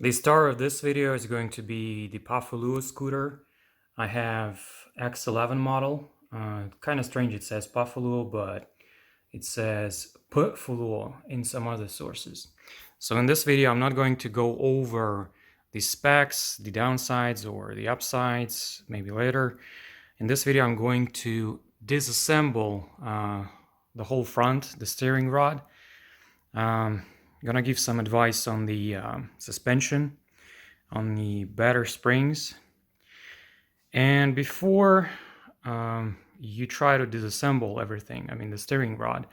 The star of this video is going to be the Pafuluo scooter. I have X11 model. Kind of strange, it says Pafuluo, but it says Pafuluo in some other sources. So in this video, I'm not going to go over the specs, the downsides or the upsides, maybe later. In this video, I'm going to disassemble the whole front, the steering rod. I'm gonna give some advice on the suspension, on the better springs. And before you try to disassemble everything, I mean the steering rod,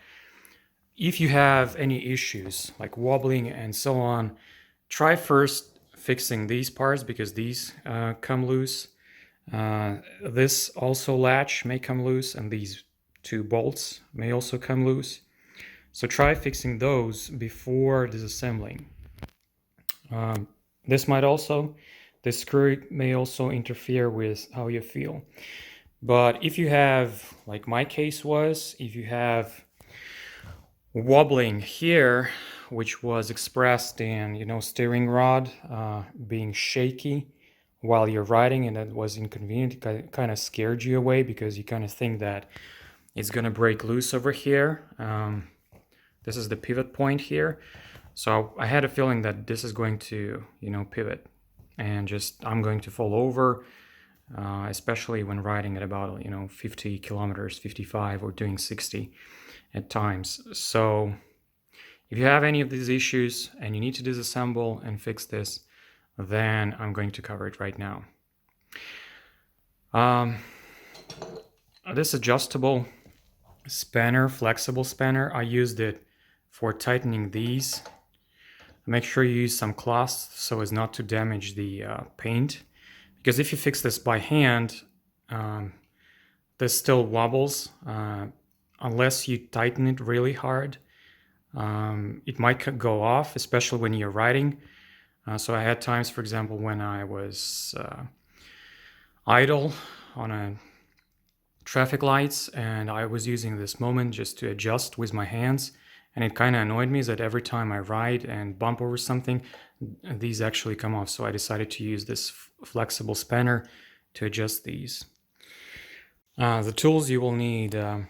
if you have any issues like wobbling and so on, try first fixing these parts because these come loose. This also latch may come loose, and these two bolts may also come loose. So try fixing those before disassembling. This screw may also interfere with how you feel. But if you have, like my case was, if you have wobbling here, which was expressed in, steering rod being shaky while you're riding, and that was inconvenient, it kind of scared you away because you kind of think that it's gonna break loose over here. This is the pivot point here. So I had a feeling that this is going to, pivot and I'm going to fall over, especially when riding at about, 50 kilometers, 55 or doing 60 at times. So if you have any of these issues and you need to disassemble and fix this, then I'm going to cover it right now. This adjustable spanner, flexible spanner, I used it for tightening these. Make sure you use some cloth so as not to damage the paint, because if you fix this by hand, this still wobbles unless you tighten it really hard. It might go off, especially when you're riding. So I had times, for example, when I was idle on a traffic lights and I was using this moment just to adjust with my hands, and it kind of annoyed me that every time I ride and bump over something, these actually come off. So I decided to use this flexible spanner to adjust these. The tools you will need, the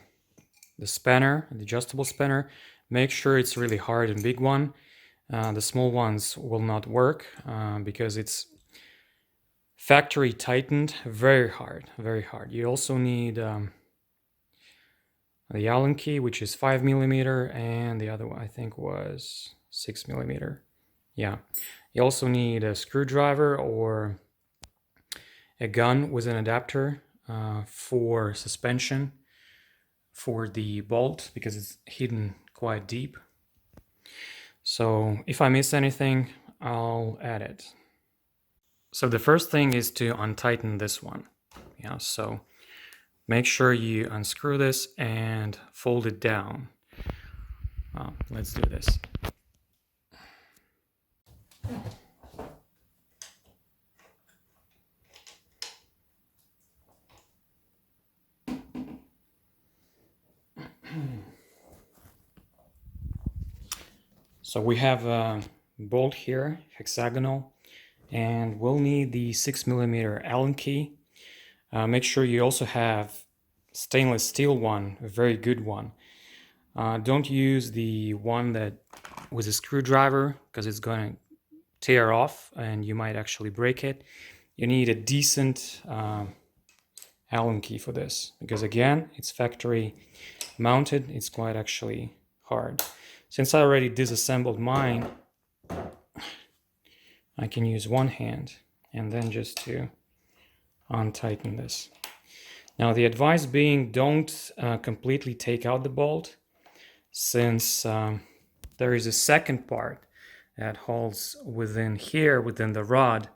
spanner, the adjustable spanner. Make sure it's really hard and big one. The small ones will not work because it's factory tightened, very hard, very hard. You also need the Allen key, which is 5 millimeter, and the other one I think was 6 millimeter. Yeah. You also need a screwdriver or a gun with an adapter for suspension for the bolt because it's hidden quite deep. So if I miss anything, I'll add it. So the first thing is to untighten this one. Yeah, so make sure you unscrew this and fold it down. Let's do this. So we have a bolt here, hexagonal, and we'll need the 6 millimeter Allen key. Make sure you also have stainless steel one, a very good one. Don't use the one that with a screwdriver because it's going to tear off and you might actually break it. You need a decent Allen key for this because again, it's factory mounted. It's quite actually hard. Since I already disassembled mine, I can use one hand and then just to untighten this. Now the advice being, don't completely take out the bolt, since there is a second part that holds within here, within the rod,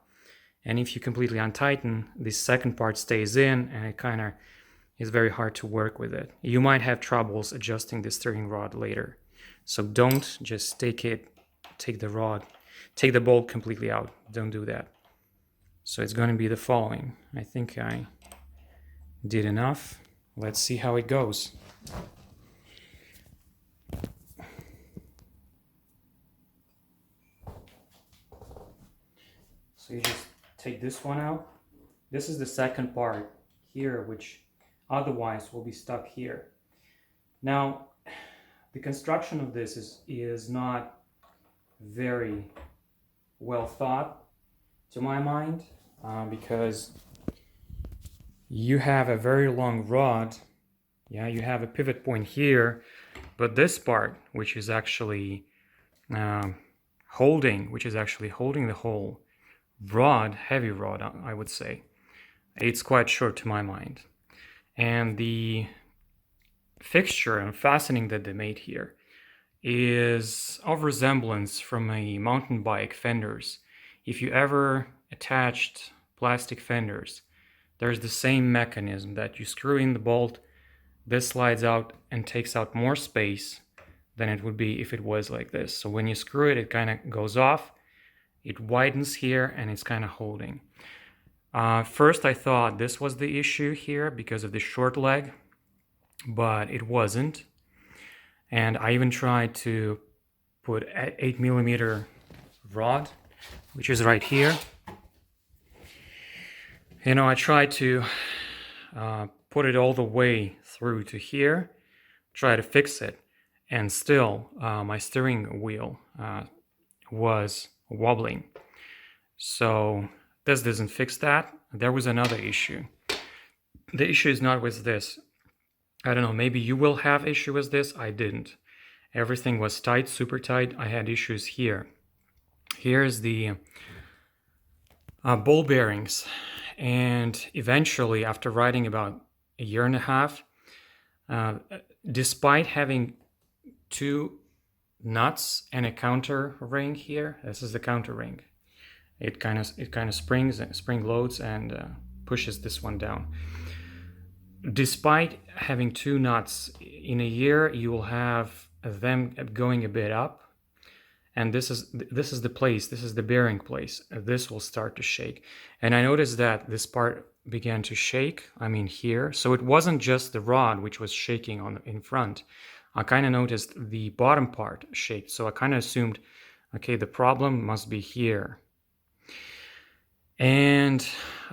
and if you completely untighten, this second part stays in and it kind of is very hard to work with it. You might have troubles adjusting the steering rod later. So don't just take the bolt completely out. Don't do that. So it's going to be the following. I think I did enough. Let's see how it goes. So you just take this one out. This is the second part here, which otherwise will be stuck here. Now, the construction of this is not very well thought to my mind, because you have a very long rod. Yeah, you have a pivot point here, but this part, which is actually holding the whole rod, heavy rod, I would say, it's quite short to my mind. And the fixture and fastening that they made here is of resemblance from a mountain bike fenders. If you ever attached plastic fenders, there's the same mechanism that you screw in the bolt, this slides out and takes out more space than it would be if it was like this. So when you screw it, it kind of goes off, it widens here, and it's kind of holding. First I thought this was the issue here because of the short leg, but it wasn't. And I even tried to put 8mm rod, which is right here. You know, I tried to put it all the way through to here, try to fix it, and still my steering wheel was wobbling. So this doesn't fix that. There was another issue. The issue is not with this. I don't know, maybe you will have issue with this. I didn't. Everything was tight, super tight. I had issues here. Here's the ball bearings. And eventually, after riding about a year and a half, despite having 2 nuts and a counter ring here, this is the counter ring. It kind of spring loads and pushes this one down. Despite having 2 nuts, in a year you will have them going a bit up, and this is the place, this is the bearing place. This will start to shake, and I noticed that this part began to shake. I mean here, so it wasn't just the rod which was shaking in front. I kind of noticed the bottom part shake, so I kind of assumed, okay, the problem must be here. And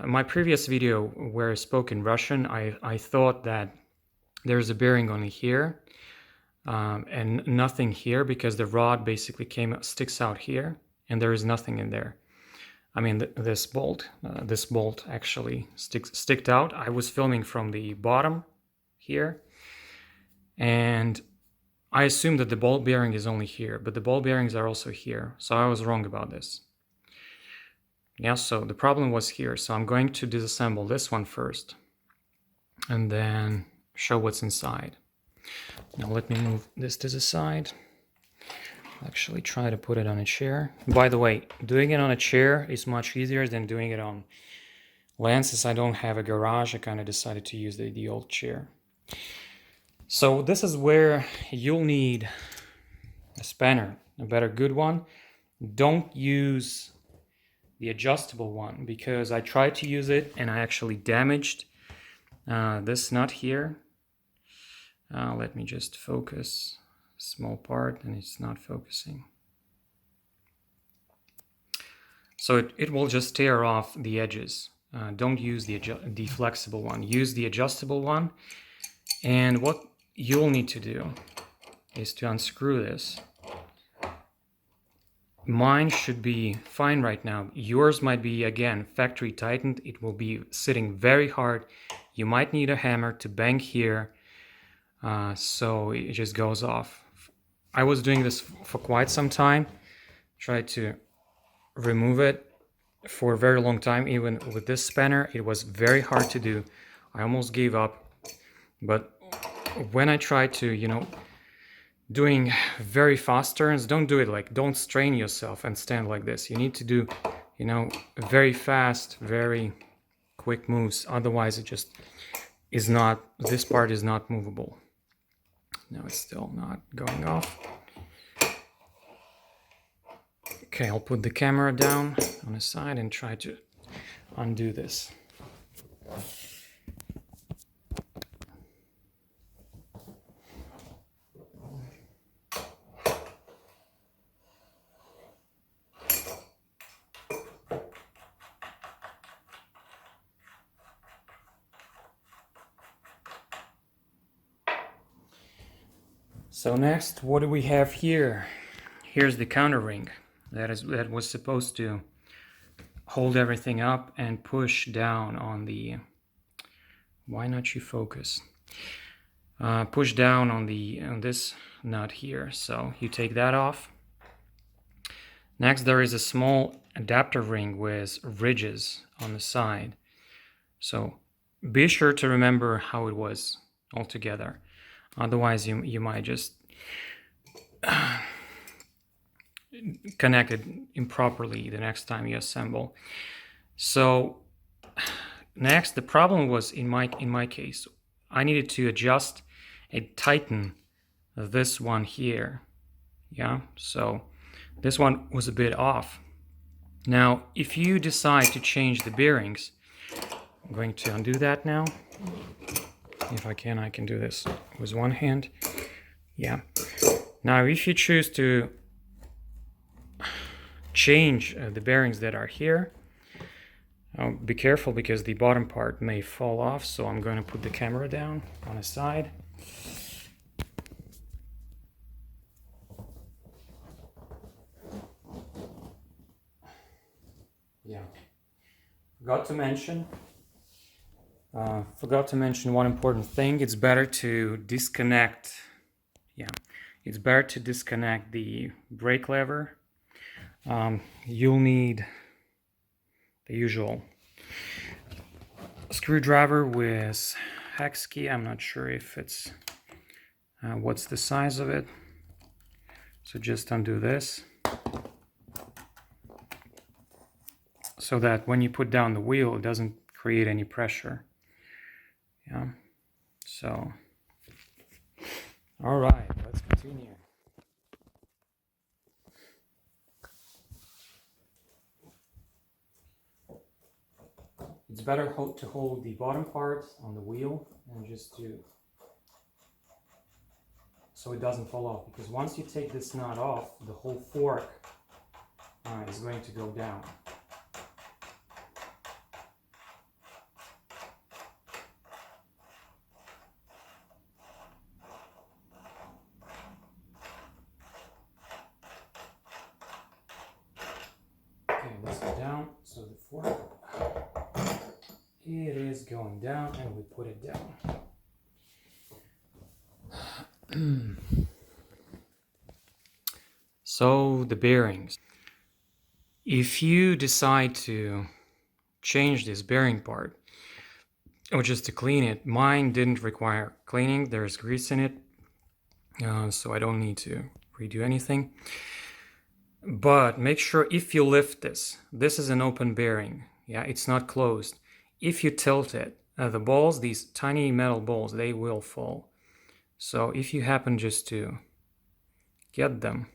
my previous video where I spoke in Russian, I thought that there's a bearing only here and nothing here, because the rod basically sticks out here and there is nothing in there. I mean, this bolt actually sticked out. I was filming from the bottom here, and I assumed that the ball bearing is only here, but the ball bearings are also here. So I was wrong about this. Yeah, so the problem was here. So I'm going to disassemble this one first and then show what's inside. Now let me move this to the side. Actually try to put it on a chair. By the way, doing it on a chair is much easier than doing it on land. Since I don't have a garage, I kind of decided to use the old chair. So this is where you'll need a spanner, a better good one. Don't use the adjustable one, because I tried to use it and I actually damaged this nut here. Let me just focus. Small part, and it's not focusing. So it will just tear off the edges. Don't use the flexible one. Use the adjustable one. And what you'll need to do is to unscrew this. Mine should be fine right now. Yours might be, again, factory tightened. It will be sitting very hard. You might need a hammer to bang here, so it just goes off. I was doing this for quite some time. Tried to remove it for a very long time. Even with this spanner, it was very hard to do. I almost gave up. But when I tried to, doing very fast turns, don't do it don't strain yourself and stand like this. You need to do, very fast, very quick moves. Otherwise, it just is not, this part is not movable. No, it's still not going off. Okay, I'll put the camera down on the side and try to undo this. So next, what do we have here? Here's the counter ring that was supposed to hold everything up and push down on the, why not you focus? Push down on this nut here. So you take that off. Next, there is a small adapter ring with ridges on the side. So be sure to remember how it was altogether. Otherwise, you might just connect it improperly the next time you assemble. So next, the problem was in my case, I needed to adjust and tighten this one here. Yeah, so this one was a bit off. Now, if you decide to change the bearings, I'm going to undo that now. If I can do this with one hand. Yeah. Now, if you choose to change the bearings that are here, be careful because the bottom part may fall off. So I'm going to put the camera down on the side. Yeah. Forgot to mention one important thing. It's better to disconnect. Yeah, it's better to disconnect the brake lever. You'll need the usual screwdriver with hex key. I'm not sure if it's what's the size of it. So just undo this, so that when you put down the wheel, it doesn't create any pressure. Yeah, so, all right, let's continue. It's better to hold the bottom part on the wheel and just so it doesn't fall off, because once you take this nut off, the whole fork is going to go down. Okay, let's go down. So the fork, it is going down, and we put it down. So the bearings. If you decide to change this bearing part, or just to clean it, mine didn't require cleaning. There's grease in it, so I don't need to redo anything. But make sure if you lift this is an open bearing. Yeah, it's not closed. If you tilt it, the balls, these tiny metal balls, they will fall. So if you happen just to get them,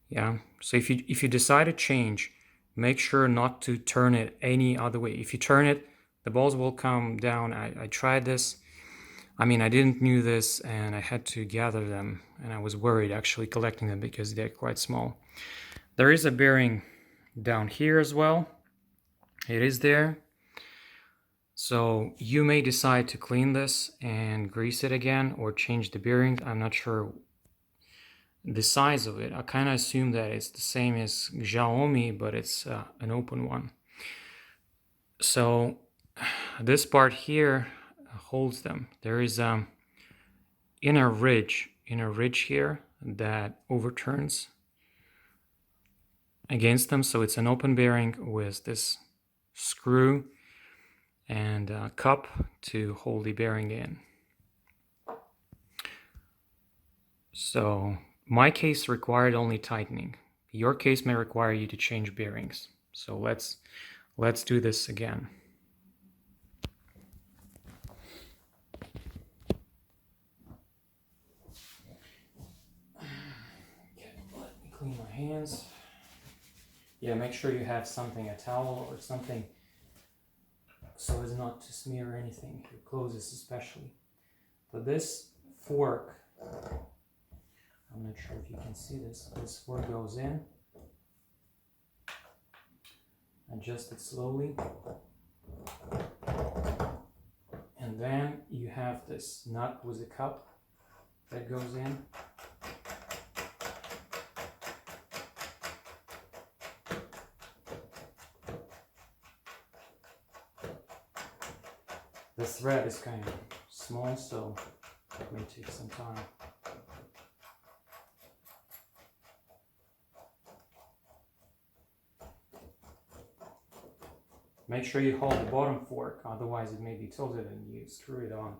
yeah. So if you decide to change, make sure not to turn it any other way. If you turn it, the balls will come down. I tried this. I mean, I didn't knew this, and I had to gather them, and I was worried actually collecting them because they're quite small. There is a bearing down here as well. It is there. So you may decide to clean this and grease it again or change the bearings. I'm not sure the size of it. I kind of assume that it's the same as Xiaomi, but it's an open one. So this part here holds them. There is inner ridge here that overturns against them. So it's an open bearing with this screw and a cup to hold the bearing in. So my case required only tightening. Your case may require you to change bearings. So let's do this again. Okay, let me clean my hands. Yeah, make sure you have something, a towel or something, so as not to smear anything, your clothes especially. But this fork, I'm not sure if you can see this. This fork goes in. Adjust it slowly. And then you have this nut with a cup that goes in. The thread is kind of small, so it may take some time. Make sure you hold the bottom fork, otherwise it may be tilted and you screw it on.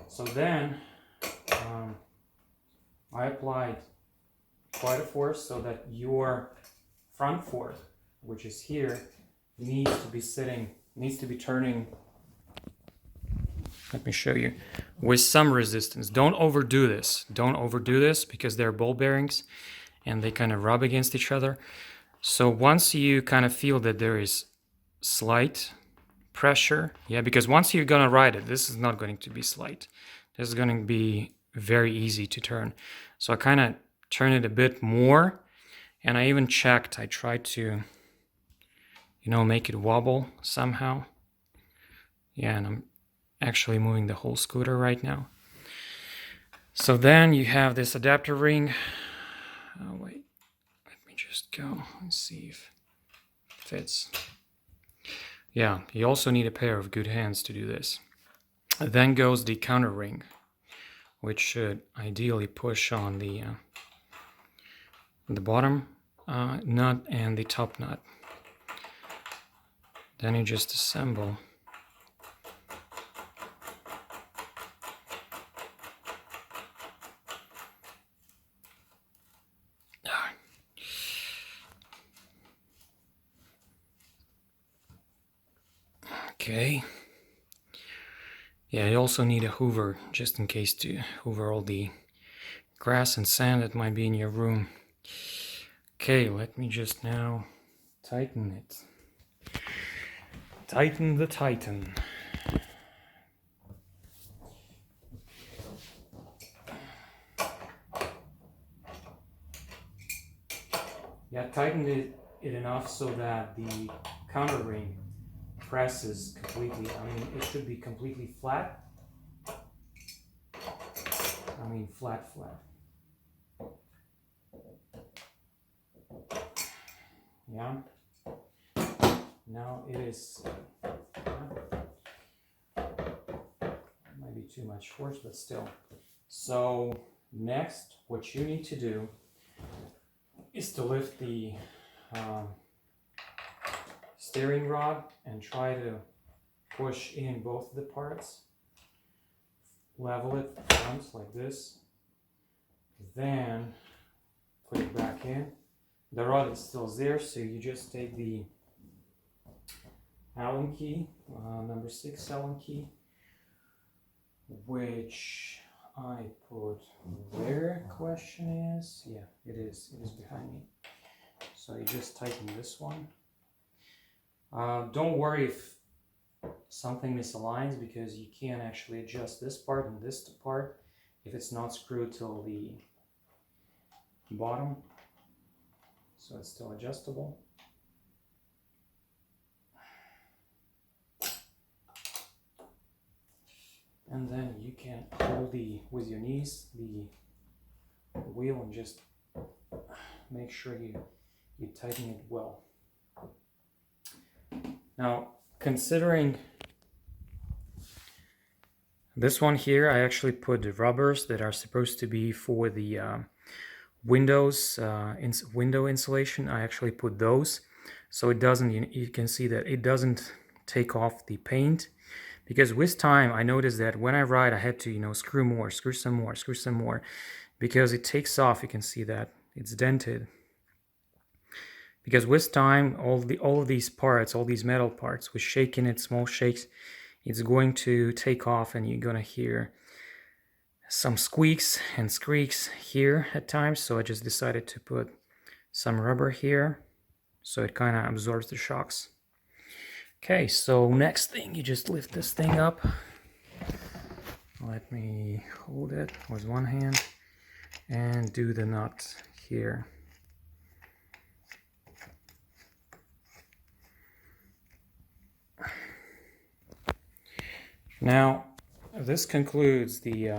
So then I applied quite a force so that your front fork, which is here, needs to be turning. Let me show you, with some resistance. Don't overdo this. Don't overdo this because they're ball bearings and they kind of rub against each other. So once you kind of feel that there is slight pressure, yeah, because once you're gonna ride it, this is not going to be slight. This is going to be very easy to turn. So I kind of turn it a bit more, and I even checked. I tried to, make it wobble somehow. Yeah, and I'm actually moving the whole scooter right now. So then you have this adapter ring. Oh wait, let me just go and see if it fits. Yeah, you also need a pair of good hands to do this. Then goes the counter ring, which should ideally push on the bottom nut and the top nut. Then you just assemble. Okay. Yeah, you also need a hoover just in case to hoover all the grass and sand that might be in your room. Okay, let me just now tighten it. Tighten the Titan. Yeah, tighten it enough so that the counter ring presses completely. I mean, it should be completely flat. I mean, flat. Yeah. Now it is. Might be too much force, but still. So next, what you need to do is to lift the steering rod and try to push in both of the parts. Level it once like this. Then put it back in. The rod is still there, so you just take the Allen key, number 6 Allen key, which I put where, question is? Yeah, it is behind me. So you just tighten this one. Don't worry if something misaligns, because you can actually adjust this part and this part if it's not screwed till the bottom. So it's still adjustable. And then you can hold with your knees the wheel and just make sure you tighten it well. Now, considering this one here, I actually put the rubbers that are supposed to be for the windows, window insulation. I actually put those, so it doesn't, you can see that it doesn't take off the paint, because with time I noticed that when I ride I had to screw some more, because it takes off. You can see that it's dented, because with time all of these parts, all these metal parts, with shaking it, small shakes, it's going to take off, and you're gonna hear some squeaks and screaks here at times. So I just decided to put some rubber here so it kind of absorbs the shocks. Okay, so next thing, you just lift this thing up. Let me hold it with one hand and do the nut here. Now, this concludes the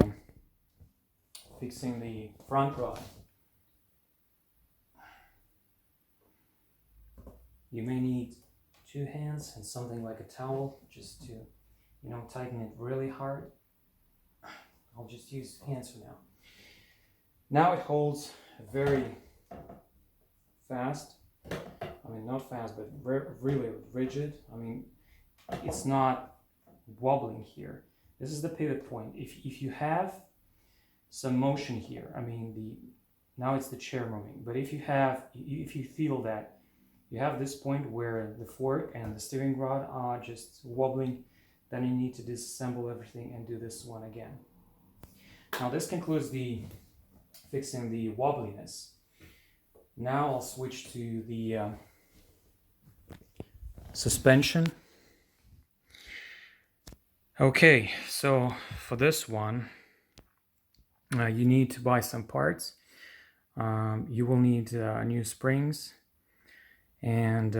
fixing the front rod. You may need 2 hands and something like a towel just to, tighten it really hard. I'll just use hands for now. Now it holds very fast. I mean, not fast, but really rigid. I mean, it's not wobbling here. This is the pivot point. If you have some motion here, I mean, now it's the chair moving, but if you feel that you have this point where the fork and the steering rod are just wobbling, then you need to disassemble everything and do this one again. Now this concludes the fixing the wobbliness. Now I'll switch to the suspension. Okay, so for this one, you need to buy some parts. You will need new springs, and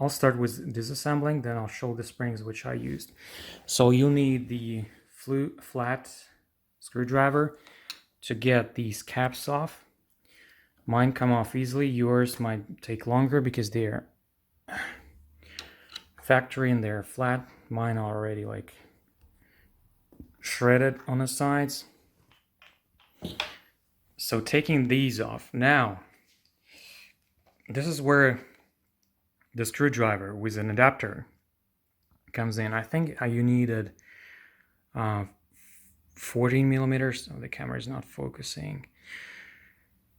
I'll start with disassembling, then I'll show the springs which I used. So you'll need the flat screwdriver to get these caps off. Mine come off easily, yours might take longer because they're factory and they're flat. Mine are already like shredded on the sides. So taking these off. Now, this is where the screwdriver with an adapter comes in. I think you needed 14 millimeters. Oh, the camera is not focusing.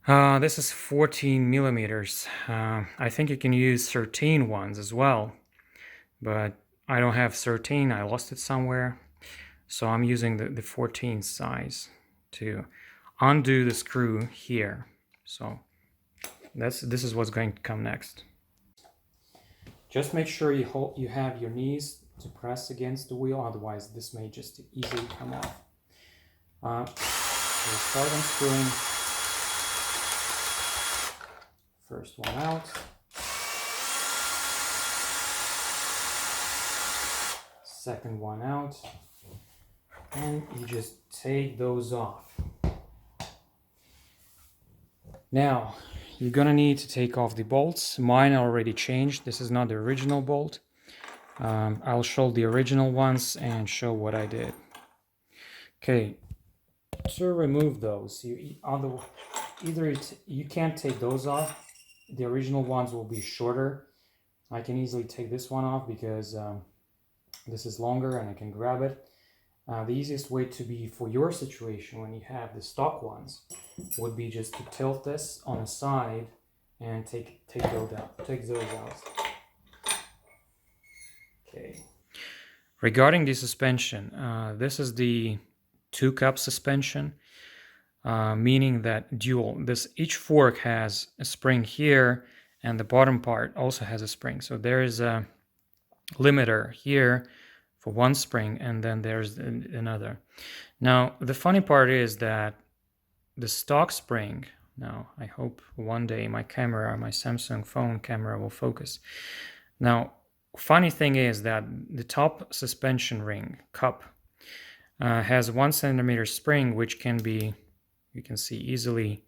This is 14 millimeters. I think you can use 13 ones as well, but I don't have 13. I lost it somewhere. So I'm using the 14 size to undo the screw here. So this is what's going to come next. Just make sure you have your knees to press against the wheel, otherwise this may just easily come off. So start unscrewing. First one out. Second one out. And you just take those off. Now, you're gonna need to take off the bolts. Mine already changed. This is not the original bolt. I'll show the original ones and show what I did. Okay, to remove those, you can't take those off. The original ones will be shorter. I can easily take this one off because this is longer and I can grab it. The easiest way to be for your situation when you have the stock ones would be just to tilt this on the side and take those out. Okay. Regarding the suspension, this is the 2-cup suspension, meaning that dual. Each fork has a spring here, and the bottom part also has a spring. So there is a limiter here for one spring, and then there's another. Now, the funny part is that the stock spring, now I hope one day my Samsung phone camera will focus. Now, funny thing is that the top suspension ring cup has 1 centimeter spring, which can be, you can see, easily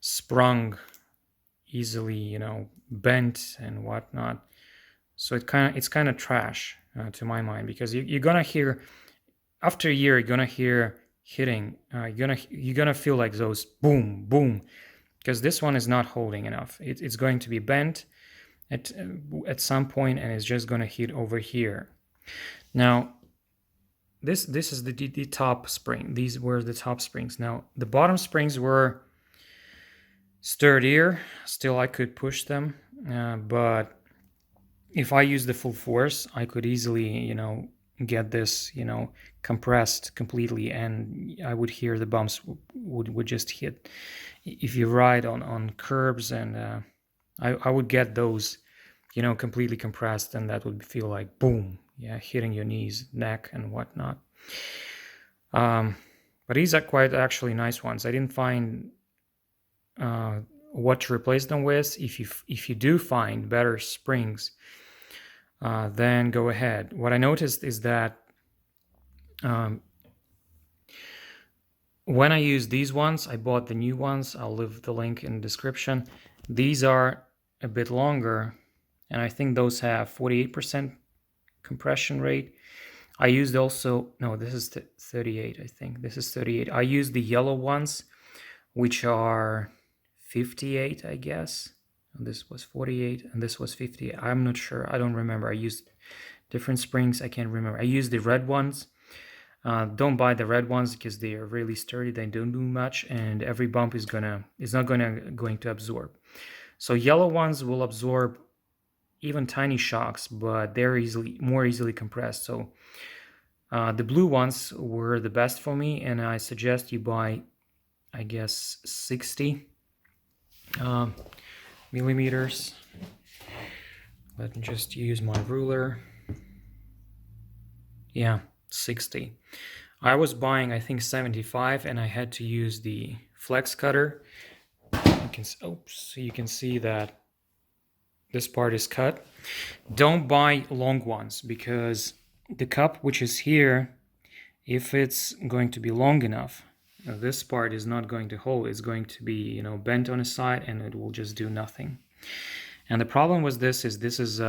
sprung, easily, bent and whatnot. So it's kind of trash to my mind, because you're gonna hear, after a year, you're gonna hear hitting. You're gonna feel like those boom, boom, because this one is not holding enough. It's going to be bent at some point, and it's just gonna hit over here. Now, this is the top spring. These were the top springs. Now, the bottom springs were sturdier. Still, I could push them, but if I use the full force, I could easily, get this, compressed completely, and I would hear the bumps would just hit. If you ride on curbs, and I would get those, completely compressed, and that would feel like boom, hitting your knees, neck, and whatnot. But these are quite actually nice ones. I didn't find what to replace them with. If you do find better springs, then go ahead. What I noticed is that When I use these ones, I bought the new ones. I'll leave the link in the description. These are a bit longer, and I think those have 48% compression rate. I used also, no, this is 38, I think. This is 38. I used the yellow ones, which are 58, I guess. This was 48, and this was 58. I'm not sure. I don't remember. I used different springs. I can't remember. I used the red ones. Don't buy the red ones because they are really sturdy. They don't do much, and every bump is not going to absorb. So yellow ones will absorb even tiny shocks, but they're more easily compressed. So the blue ones were the best for me, and I suggest you buy, I guess, 60 millimeters. Let me just use my ruler. Yeah, 60. I was buying, I think, 75, and I had to use the flex cutter. You can see that this part is cut. Don't buy long ones, because the cup which is here, if it's going to be long enough, this part is not going to hold. It's going to be, bent on its side, and it will just do nothing. And the problem with this is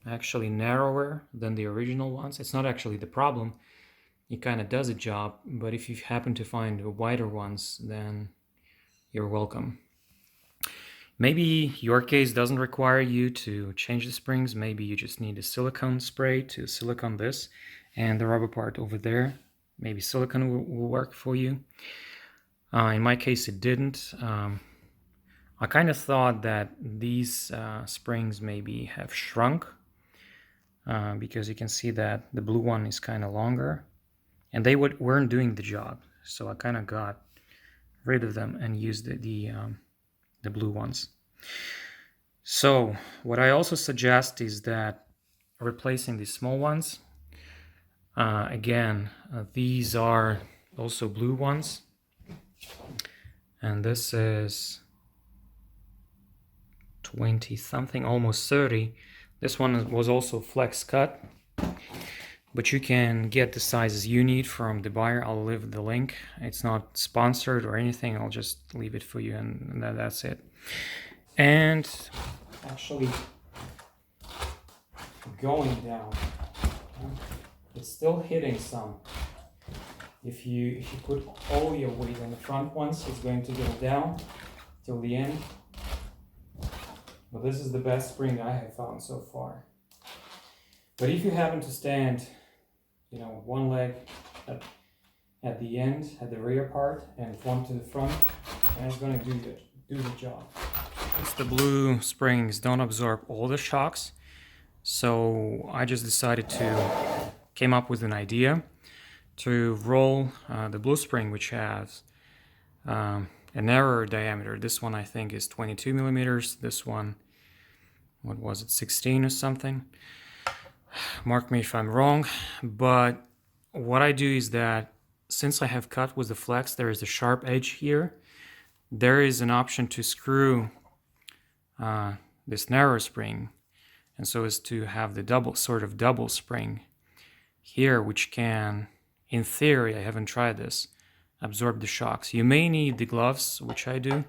actually narrower than the original ones. It's not actually the problem. It kind of does a job, but if you happen to find wider ones, then you're welcome. Maybe your case doesn't require you to change the springs. Maybe you just need a silicone spray to silicone this and the rubber part over there. Maybe silicone will work for you. In my case, it didn't. I kind of thought that these springs maybe have shrunk because you can see that the blue one is kind of longer, and they weren't doing the job. So I kind of got rid of them and used the blue ones. So what I also suggest is that replacing the small ones. Again, these are also blue ones, and this is 20 something, almost 30. This one was also flex cut, but you can get the sizes you need from the buyer. I'll leave the link. It's not sponsored or anything. I'll just leave it for you, and that's it. And actually going down, it's still hitting some. If you put all your weight on the front ones, it's going to go down till the end. But this is the best spring I have found so far. But if you happen to stand, one leg at the end, at the rear part, and one to the front, and it's going to do the job. Since the blue springs don't absorb all the shocks, so I just decided came up with an idea to roll the blue spring, which has a narrower diameter. This one I think is 22 millimeters. This one, what was it, 16 or something? Mark me if I'm wrong. But what I do is that since I have cut with the flex, there is a sharp edge here. There is an option to screw this narrow spring, and so as to have the double spring here, which can, in theory, I haven't tried this, absorb the shocks. You may need the gloves, which I do.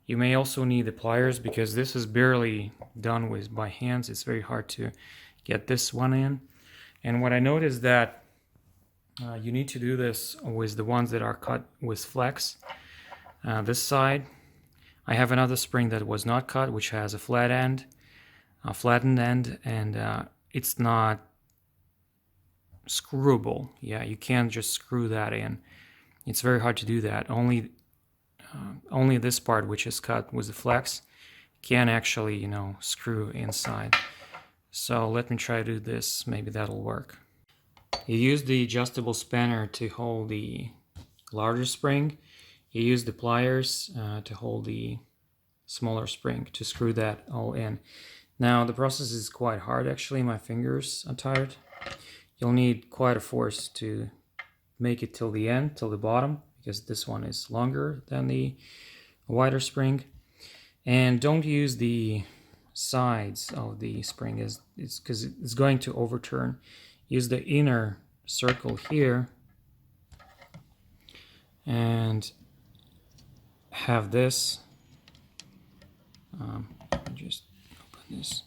You may also need the pliers, because this is barely done by hands. It's very hard to get this one in. And what I noticed that you need to do this with the ones that are cut with flex. This side, I have another spring that was not cut, which has a flattened end, and it's not screwable. Yeah, you can't just screw that in. It's very hard to do that. Only this part, which is cut with the flex, can actually, screw inside. So let me try to do this. Maybe that'll work. You use the adjustable spanner to hold the larger spring. You use the pliers to hold the smaller spring to screw that all in. Now the process is quite hard actually. My fingers are tired. You'll need quite a force to make it till the end, till the bottom, because this one is longer than the wider spring. And don't use the sides of the spring, because it's going to overturn. Use the inner circle here, and have this. Just open this,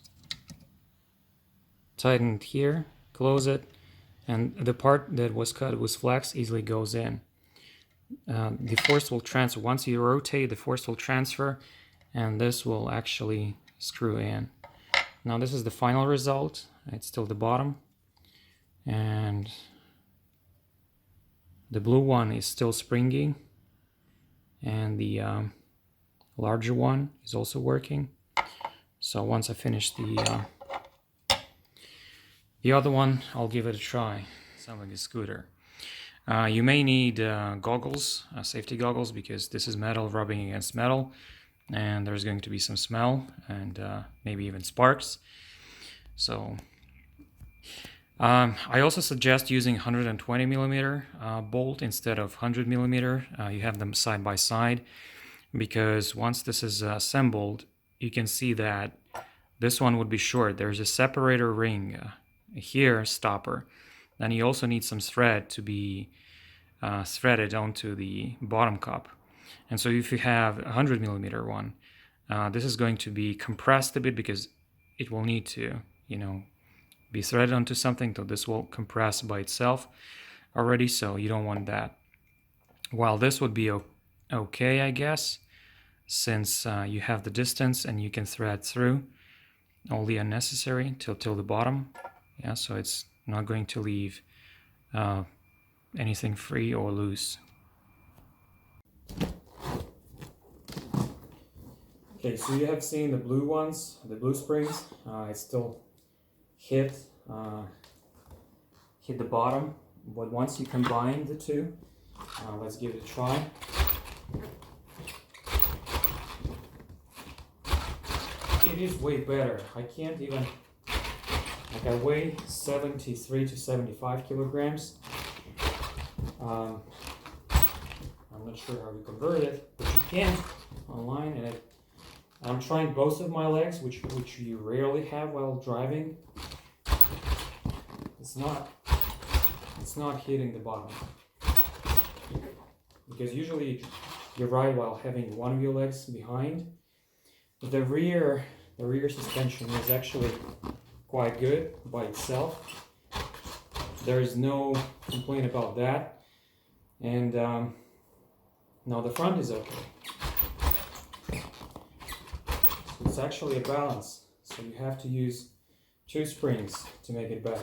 tighten it here, close it, and the part that was cut with flex easily goes in. The force will transfer. Once you rotate, the force will transfer, and this will actually screw in. Now this is the final result. It's still the bottom, and the blue one is still springy, and the larger one is also working. So once I finish the other one, I'll give it a try. Sounds like a scooter. You may need goggles, safety goggles, because this is metal rubbing against metal, and there's going to be some smell and maybe even sparks. So I also suggest using 120 millimeter bolt instead of 100 millimeter. You have them side by side, because once this is assembled, you can see that this one would be short. There's a separator ring here, stopper. Then you also need some thread to be threaded onto the bottom cup. And so if you have a 100 millimeter one, this is going to be compressed a bit, because it will need to, be threaded onto something, so this will compress by itself already, so you don't want that. While this would be okay, I guess, since you have the distance and you can thread through all the unnecessary till the bottom. Yeah, so it's not going to leave anything free or loose. Okay, so you have seen the blue ones, the blue springs. It still hit the bottom, but once you combine the two, let's give it a try. It is way better. I can't even, I weigh 73 to 75 kilograms. I'm not sure how to convert it, but you can online, and I'm trying both of my legs, which you rarely have while driving. It's not hitting the bottom, because usually you ride while having one of your legs behind. But the rear suspension is actually quite good by itself. There is no complaint about that. And now the front is okay. It's actually a balance, so you have to use 2 springs to make it better.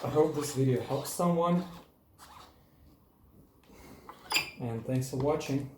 I hope this video helps someone, and thanks for watching.